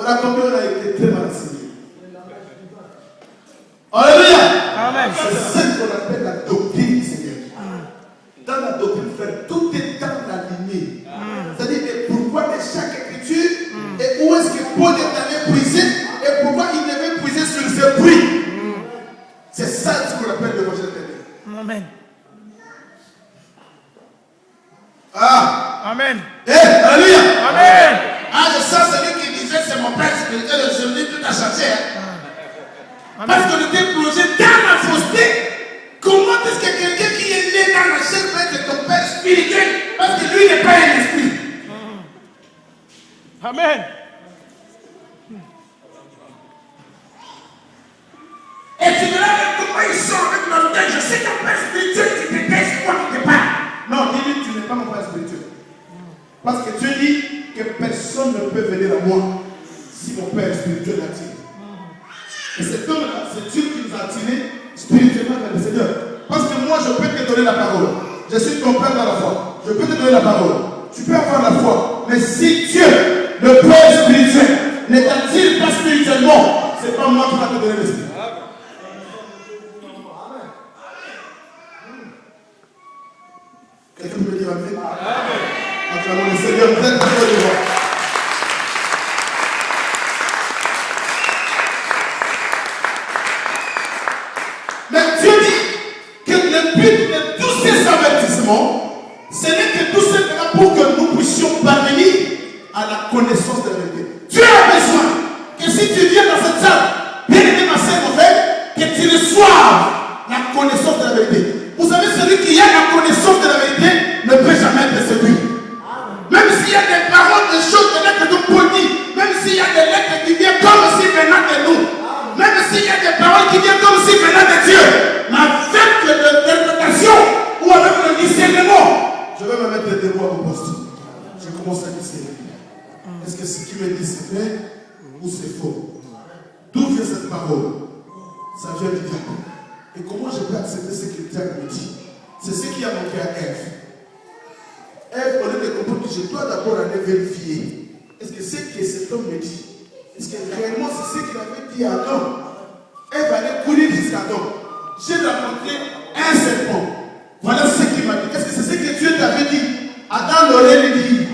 Voilà combien on a été très mal enseigné. Alléluia. Amen. C'est ce qu'on appelle la doctrine du Seigneur. Dans la doctrine, frère, tout est dans la lignée. C'est-à-dire que pourquoi de chaque écriture et où est-ce que Paul est allé puiser et pourquoi il devait puiser sur ce bruit. C'est ça ce qu'on appelle l'évangile éternel. Amen. Ah. Amen. Alléluia. Amen. Ah, je sens celui qui disait c'est mon père spirituel et je me dis tout a changé. Parce qu'on était plongé dans la fausseté. Comment est-ce que quelqu'un qui est né dans la chair peut être ton père spirituel? Parce que lui n'est pas un esprit. Amen. Et tu verras comment ils sont avec l'orgueil. Je sais qu'un père spirituel, tu détestes moi qui te parle. Non, dis-lui, tu n'es pas mon père spirituel. Parce que Dieu dit que personne ne peut venir à moi si mon père spirituel l'attire. Et cet homme-là, c'est Dieu qui nous a attirés spirituellement vers le Seigneur. Parce que moi, je peux te donner la parole. Je suis ton père dans la foi. Je peux te donner la parole. Tu peux avoir la foi. Mais si Dieu, le Père spirituel, ne t'attire pas spirituellement, c'est pas moi qui va te donner l'esprit. Quelqu'un peut me dire amen? Acclamons le Seigneur, vous êtes très devant. Mais Dieu dit que le but de tous ces avertissements, ce n'est que tout simplement pour que nous puissions parvenir à la connaissance de la vérité. Dieu a besoin que si tu viens dans cette salle, bien aimé ma sœur, mon frère, que tu reçoives la connaissance de la vérité. Vous savez, celui qui a la connaissance de la vérité ne peut jamais être séduit. Même s'il y a des paroles, des choses, des lettres de Paul dit, même s'il y a des lettres qui viennent comme si venant de nous, même s'il y a des paroles qui viennent comme si venant de Dieu, mais avec l'interprétation ou avec le discernement, je vais me mettre debout à mon poste. Je commence à discerner. Est-ce que ce qui me dit c'est vrai ou c'est faux? D'où vient cette parole? Ça vient du diable. Et comment je peux accepter ce que le diable me dit? C'est ce qui a manqué à Ève. Ève, au lieu de comprendre que je dois d'abord aller vérifier. Est-ce que ce que cet homme me dit, est-ce que réellement c'est ce qu'il avait dit à Adam? Ève allait courir jusqu'à Adam. J'ai rencontré un serpent. Voilà ce qu'il m'a dit. Est-ce que c'est ce que Dieu t'avait dit? Adam l'aurait dit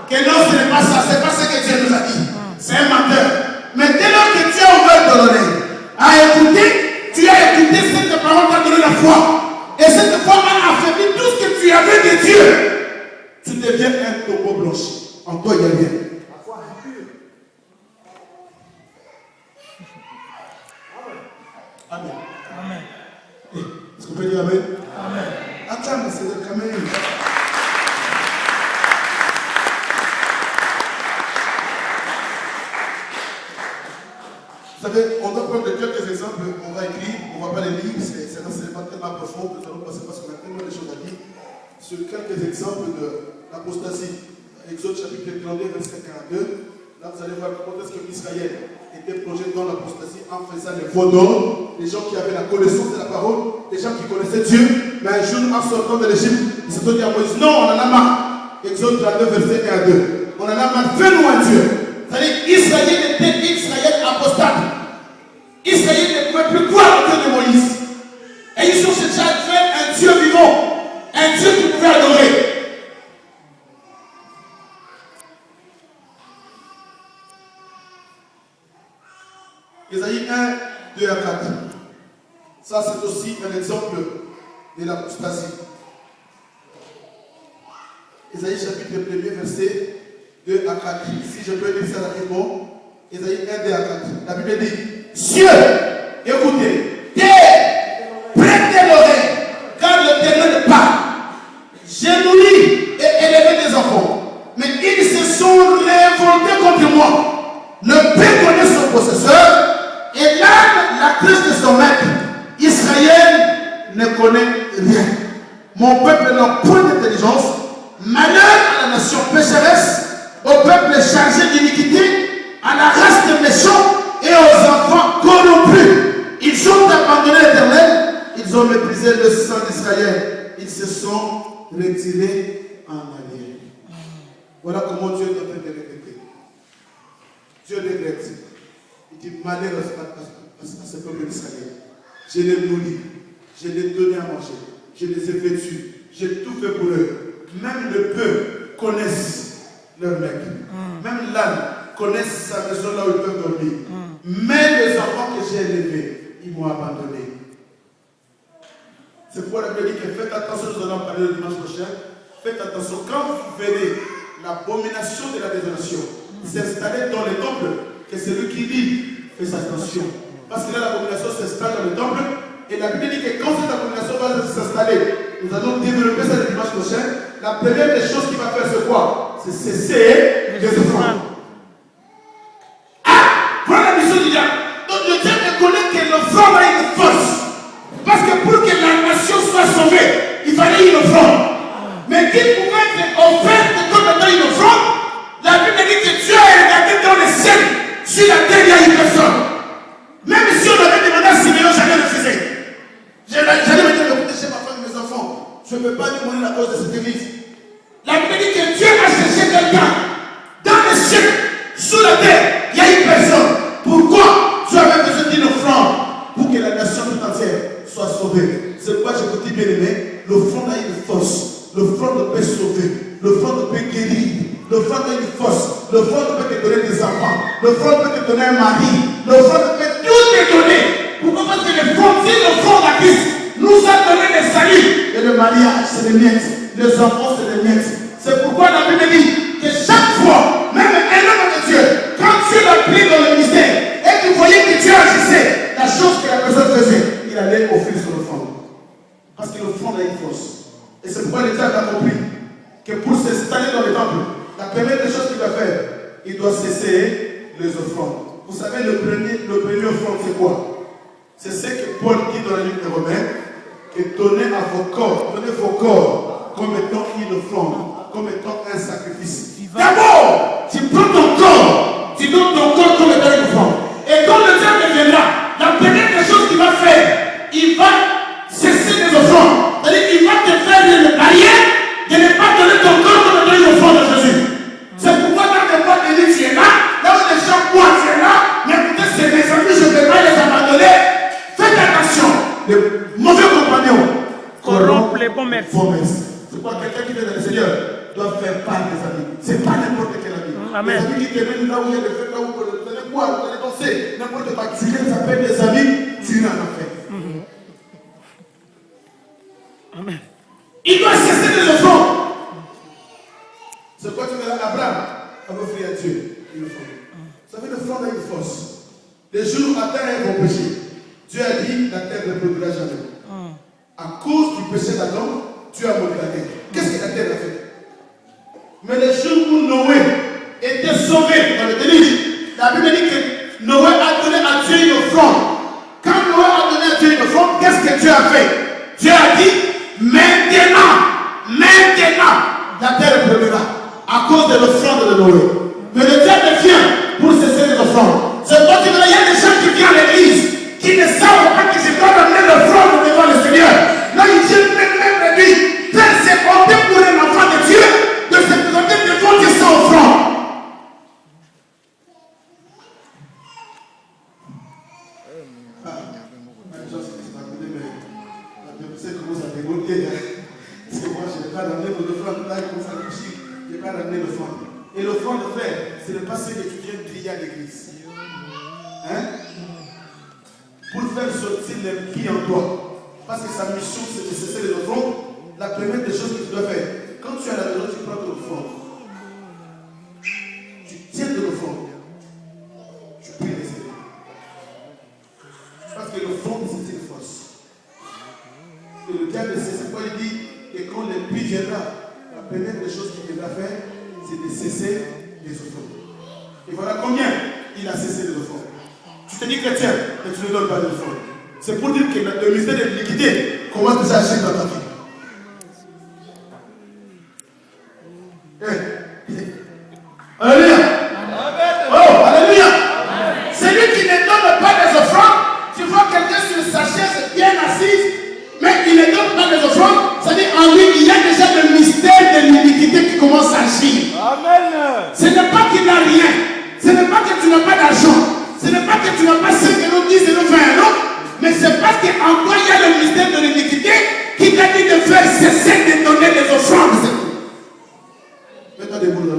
que non, ce n'est pas ça, c'est pas ce que Dieu nous a dit. C'est un menteur. Mais dès lors que tu as ouvert ton oreille à écouter, tu as écouté cette parole t'a donné la foi. Et cette foi a affaibli tout ce que tu avais de Dieu. Tu deviens un tombeau blanche. En toi, il n'y a rien. La foi est pure. Amen. Amen. Est-ce qu'on peut dire amen? Amen. Attends, mais c'est le caméra. Vous savez, on doit prendre quelques exemples, on va écrire, on ne va pas les lire, c'est pas tellement profond, nous allons passer parce qu'on a tellement de choses à dire, sur quelques exemples de l'apostasie. Exode chapitre 32, verset 42, là vous allez voir comment est-ce que Israël était plongé dans l'apostasie en faisant les faux dons, les gens qui avaient la connaissance de la parole, les gens qui connaissaient Dieu, mais un jour en sortant de l'Égypte, ils se sont dit à Moïse, non, on en a marre. Exode 32, verset 1 à 2. On en a marre, fais-nous un Dieu. C'est-à-dire Israël était Israël apostate. Israël ne pouvait plus croire au Dieu de Moïse. Et ils ont cherché à faire un Dieu vivant, un Dieu qui pouvait adorer. Isaïe 1, 2 à 4. Ça, c'est aussi un exemple de l'apostasie. Isaïe chapitre 1er, verset 2 à 4. Si je peux lire ça rapidement. Isaïe 1, 2 à 4. La Bible dit, cieux, écoutez, terre, prêtez l'oreille, car l'Éternel parle. J'ai nourri et élevé des enfants, mais ils se sont révoltés contre moi. Le paix connaît son possesseur, et l'âne la crise de son maître. Israël ne connaît rien. Mon peuple n'a point d'intelligence. Malheur à la nation pécheresse, au peuple chargé d'iniquité, à la race des méchants et aux enfants corrompus. Ils ont abandonné l'Éternel, ils ont méprisé le sang d'Israël. Ils se sont retirés en arrière. Voilà comment Dieu est en train de répéter. Dieu décrète. Il dit malheur à ce peuple d'Israël. Je les nourris, je les donné à manger, je les ai vêtus, j'ai tout fait pour eux. Même le peu connaissent leur maître. Même l'âne connaissent sa maison là où ils peuvent dormir. Mais les enfants que j'ai élevés, ils m'ont abandonné. C'est pourquoi la Bible dit que faites attention, nous allons en parler le dimanche prochain. Faites attention, quand vous verrez l'abomination de la désolation s'installer dans les temples, que celui qui lit fait attention. Parce que là, l'abomination s'installe dans le temple, et la Bible dit que quand cette abomination va s'installer, nous allons développer ça le dimanche prochain. La première des choses qu'il va faire, c'est quoi? C'est cesser les offrandes. Ah! Voilà la mission du diable. Donc le diable reconnaît que l'offrande a une force. Parce que pour que la nation soit sauvée, il fallait une offrande. Mais qu'il pouvait être offert comme étant une offrande, la Bible dit que Dieu a regardé dans les ciel. Sur la terre, il y a une personne. Même si on avait demandé à Siméon, j'allais refuser. J'allais me dire, écoutez, chez ma femme et mes enfants, je ne peux pas demander la cause de cette église. La Bible dit que Dieu a cherché quelqu'un dans les cieux, sous la terre, il y a une personne. Pourquoi Dieu avait besoin d'une offrande pour que la nation tout entière soit sauvée. C'est pourquoi je vous dis, bien aimé, l'offrande a une force. L'offrande peut sauver. L'offrande peut guérir. L'offrande a une force. L'offrande peut te donner des enfants. L'offrande peut te donner un mari. L'offrande peut tout te donner. Pourquoi? Parce que l'offrande à Christ nous a donné le salut. Et le mariage, c'est les miettes. Les enfants, c'est les miettes. C'est pourquoi la Bible dit que chaque fois, même un homme de Dieu, quand Dieu l'a pris dans le ministère, et que vous voyez que Dieu agissait, la chose que la personne faisait, il allait offrir son offrande. Parce que l'offrande a une force. Et c'est pourquoi le diable a compris que pour s'installer dans le temple, la première des choses qu'il va faire, il doit cesser les offrandes. Vous savez, le premier offrande, c'est quoi? C'est ce que Paul dit dans la livre des Romains, que donnez à vos corps, donnez vos corps comme étant une offrande, comme étant un sacrifice. D'abord, tu prends ton corps, tu donnes ton corps comme étant une offrande. Et quand le diable viendra, la première des choses qu'il va faire, il va cesser les offrandes. C'est-à-dire qu'il va te faire une barrière de ne pas donner ton corps comme étant une offrande de Jésus. C'est pourquoi dans le mois de l'île, tu es là où les gens boivent, tu es là, mais écoutez, c'est mes amis, je ne vais pas les abandonner. Faites attention, les mauvais compagnons corrompent les bons maîtres. C'est pourquoi quelqu'un qui vient dans le Seigneur doit faire part des amis. Ce n'est pas n'importe quel ami. Amen. Les amis qui te mènent là où il y a des fêtes, là où vous allez boire, vous allez danser, n'importe quoi. Si quelqu'un s'appelle des amis, tu n'en as fait. Amen. Il doit cesser les offrandes. C'est quoi tu veux Abraham a offert à Dieu une offrande. Vous savez, l'offrande a une force. Les jours à terre vont pécher. Dieu a dit la terre ne produira jamais. À cause du péché d'Adam, Dieu a maudit la terre. Qu'est-ce que la terre a fait? Mais les jours où Noé était sauvé dans le déluge, la Bible dit que Noé a donné à Dieu une offrande. Quand Noé a donné à Dieu une offrande, qu'est-ce que Dieu a fait? Dieu a dit maintenant, la terre produira à cause de l'offrande de Noé. Mais le diable vient pour cesser les offrandes. C'est pourquoi il y a des gens qui viennent à l'église qui ne savent pas que je dois amener l'offrande devant le Seigneur. Là, ils viennent même le dire. Père, c'est honte pour un enfant de Dieu de se présenter devant Dieu sans offrande. C'est comment ça dégoûter. C'est moi, je n'ai pas ramené l'offrande. Là, il commence à réfléchir. Je n'ai pas ramené l'offrande. Et l'offrande, frère, ce n'est pas ce que tu viens de crier à l'église. Hein? Pour faire sortir l'esprit en toi. Parce que sa mission, c'est de cesser les offrandes. La première des choses que tu dois faire, quand tu es à la maison, tu prends ton offrande. Tu tiens de l'offrande. Tu pries les Seigneur. Parce que l'offrande, c'est une force. Et le diable, c'est quoi il dit? Et quand l'esprit viendra, la première des choses qu'il devra faire, c'est de cesser les offrandes. Et voilà combien il a cessé les offrandes. Tu te dis chrétien, mais tu ne donnes pas d'offrande. C'est pour dire que le mystère de l'iniquité commence déjà à agir dans ta vie. Alléluia. Oh, alléluia. Celui qui ne donne pas des offrandes, tu vois quelqu'un sur sa chaise bien assise, mais il ne donne pas des offrandes, c'est-à-dire en lui, il y a déjà le mystère de l'iniquité qui commence à agir. Amen. Ce n'est pas qu'il n'a rien, Ce n'est pas que tu n'as pas d'argent. Ce n'est pas que tu n'as pas 5 euros, 10 euros, 20 euros. Mais c'est parce qu'en toi, il y a le mystère de l'iniquité qui t'a dit de faire cesser de donner les offrandes. Mets-toi debout là.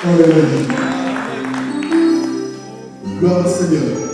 Alléluia. Gloire au Seigneur.